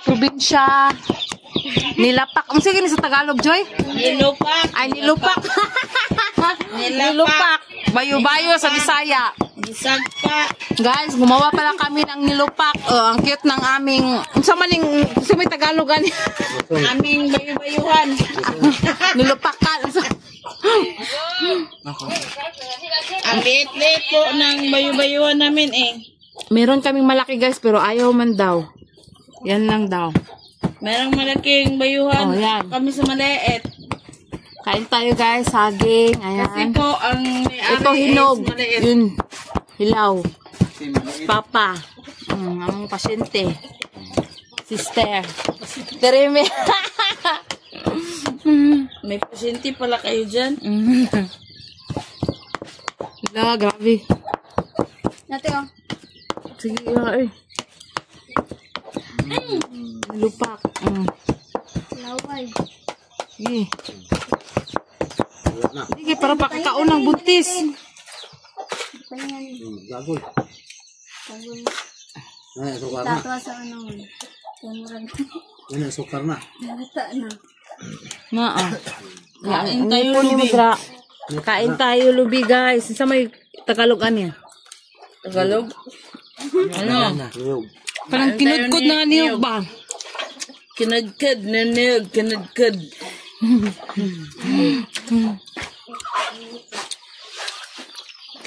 probinsya. Nilapak. Ang sige ni sa Tagalog, Joy? Nilupak. Ay, nilupak. Nilupak. Bayo-bayo sa Bisaya. Gisagpa. Guys, gumawa pala kami ng nilupak. Oh, ang cute ng aming... Sa may Tagalog ani. Aming bayu-bayuhan. Nilupakan. Ang liit-liit po ng bayu-bayuhan namin eh. Meron kaming malaki guys, pero ayaw man daw. Yan lang daw. Merong malaking bayuhan. Oh, yan. Kami sa maliit. Kain tayo guys, saging. Ayan. Kasi po, ang may-ari Ito hinog. is maliit. Yun. Hilaw. Papa. Ang pasyente. Sister. Tereme. May pasyente pala kayo dyan. Hala, grabe. Nati oh. Sige nga eh. Lupak. Laway. Sige. Sige, para pakakaon ng buntis. Gagol. Gagol. Ay, sukar na. Tatwa sa ano. Yan ang sukar na. Nalata na. Kain tayo, Lubi. Kain tayo, Lubi, guys. Sa may Tagalogan niya. Tagalog? Ano? Parang kinudkod na niyog ba? Kinadkad na niyog. Kinadkad.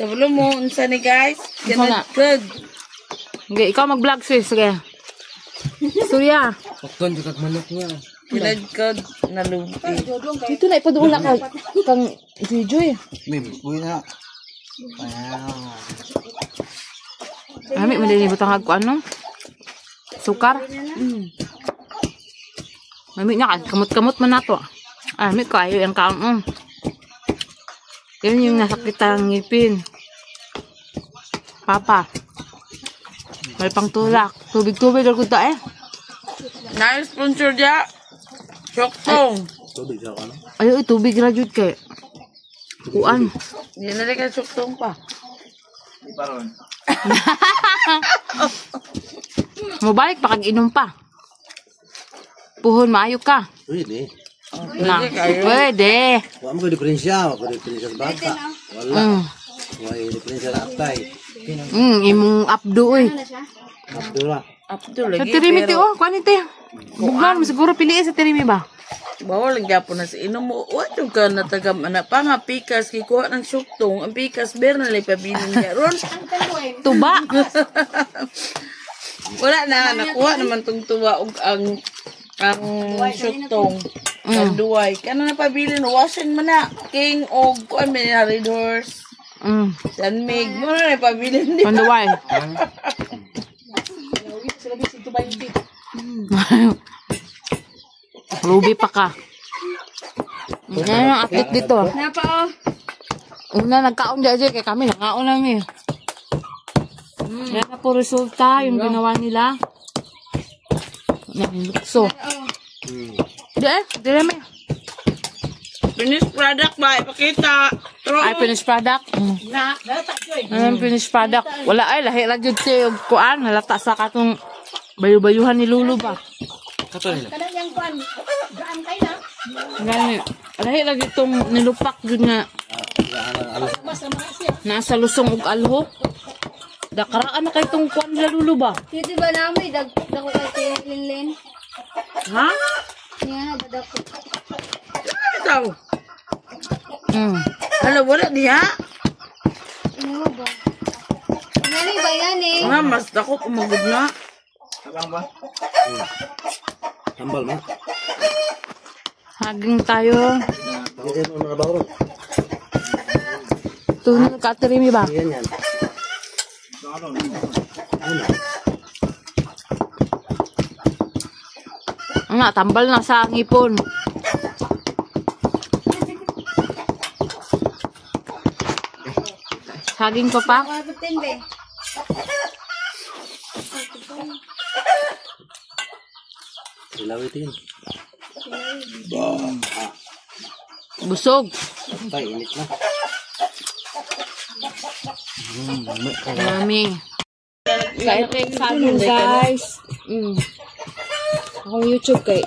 Tablo mo, unsa ni guys? Kinadkad. Okay, ikaw mag-vlog, sis. Sige. Surya. Pakton, jukat manok niya. Kinadkad na lubi. Dito na, ipadoon na kang Joy. Mim, buhay na. Kami, malilibot ang ko ano? Sukar. Mami niya, kamot-kamot man na to. Mami ko, ayaw yung kaon. Yan yung nasakit ang ngipin. Papa. May pang tulak. Tubig-tubig lang ko ito eh. Na-sponsor dia. Choktong. Tubig sa ano? Ayaw, tubig na jud kay. Kuan. Hindi na rin ka choktong pa. Di pa ron. Mabalik pa kag inom pa. Puhon maayo ka. Pwede. Na. Pwede. Wala mo ko diferensya. Wala ko diferensya sa bata. Wala. Wala diferensya na atay. Imong abdo oy. Abdullah. Abdul Sa lagi. tirimi ti oh, kuan ite. Buglan mo siguro pili sa tirimi ba? Bawal lang gyapon na sa inom mo. What yung ka natagam anak pa nga pikas kikuha ng suktong. Ang pikas ber na lang pabilin niya ron. Tuba. Wala na nakuha naman tong tuwa og ang suktong. Ang duway. Kana na pabilin wasin man na king og kuan man na Red Horse. San Mig mo na pabilin ni. Panduway. Ruby pa ka. Ngayon ang atlet dito. Napa Una nagkaon dyan kay kami nangaon lang eh. Yan na po resulta yung ginawa nila. So. Dire may. finished product ba? Ipakita. Ay, finished product. Finished product. Wala ay, lahi lang yun siya yung kuan. Halata sa katong bayu-bayuhan ni Lulu ba? Kato nila. Gani. Lahi lang itong nilupak yun nga. Nasa lusong ug alho. Dakaraan na kay itong kuan nila Lulu ba? Dito ba namin, dako kay Linlin? Ha? Yan, dako. Ikaw. Hala, wala diha. Ano ba? Yan ba yan eh? Nga, mas dako kumagod na. Tambal mo. Haging tayo. Pagkakit mo mga bawron. Tunod ka Tirimi ba? Yan yan. Nga, tambal na sa ngipon. Saging pa pa? Kapitin be. Ilawitin. Busog. Tay, init na. Mami. Kain tayo saging guys. Akong YouTube kay.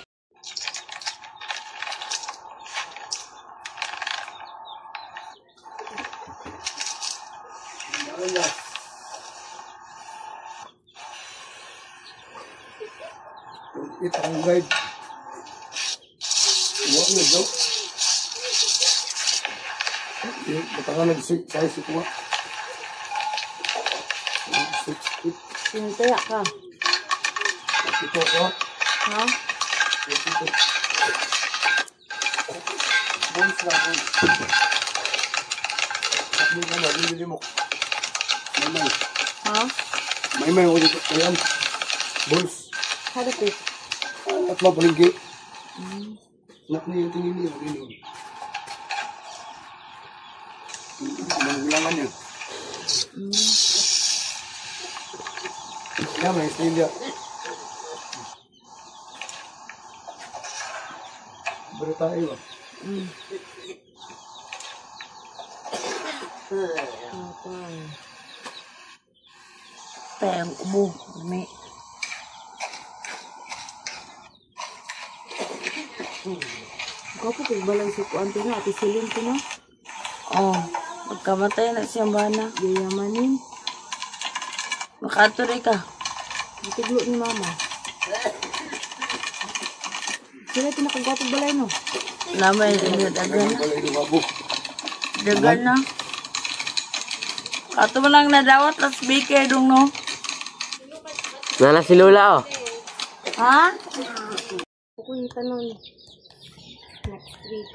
Ito ang guide. Huwag na daw. Bata ka nag-size ito nga. 6 feet. Sinutaya ka. Ito ko. Ha? Ito. Bones lang. Takbo ka na. Hindi mo. May. Ha? May ako dito. Ayan. Bones. Hadapit. At mabalinggi. Nak na yung tingin niya. Mangulangan niya. Kaya may Australia. Bari tayo ba? Tayang ubo. May. Ikaw po balay sa kuan na ati silin na. Oh, magkamatay na siyang bana. Yayamanin. Makatuloy ka. Itiglo ni mama. Sila ito nakagwapog balay no? Lamay rin dagan na. Balay ng babo. Dagan na. Kato mo lang nadawat las speaker dong no. Nala si Lola oh. Ha? Ako yung tanong. Next week.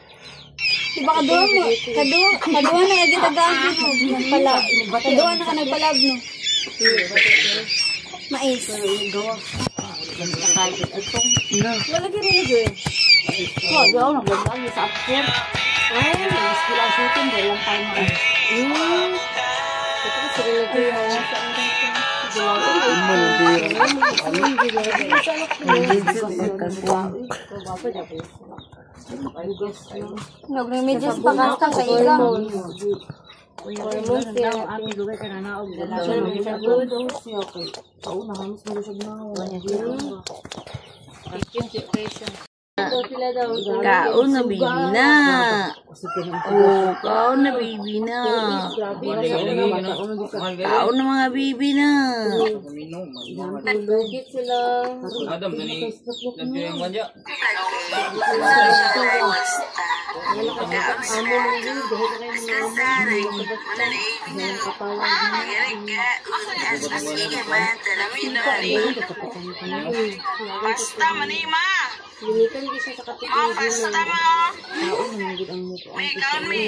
Diba kaduwa na lagi tagaan mo. Nagpalab. Kaduwa na ka nagpalab no. Mais. Lalagyan rin ito eh. Oh, di ako naglagay sa upstairs. Ay, mas kailangan shooting dahil lang tayo mga. Ito kasi lalagay na sa Nag-remedios pa kastang sa ikaw. Kaon na baby na. Oh, kaon na baby na. Kaon na mga baby na. Adam, nani yung kanya. Basta manima. Linikan di siya sa kapitan. Basta mo. Tao na ang gid ang muko. May kaon may.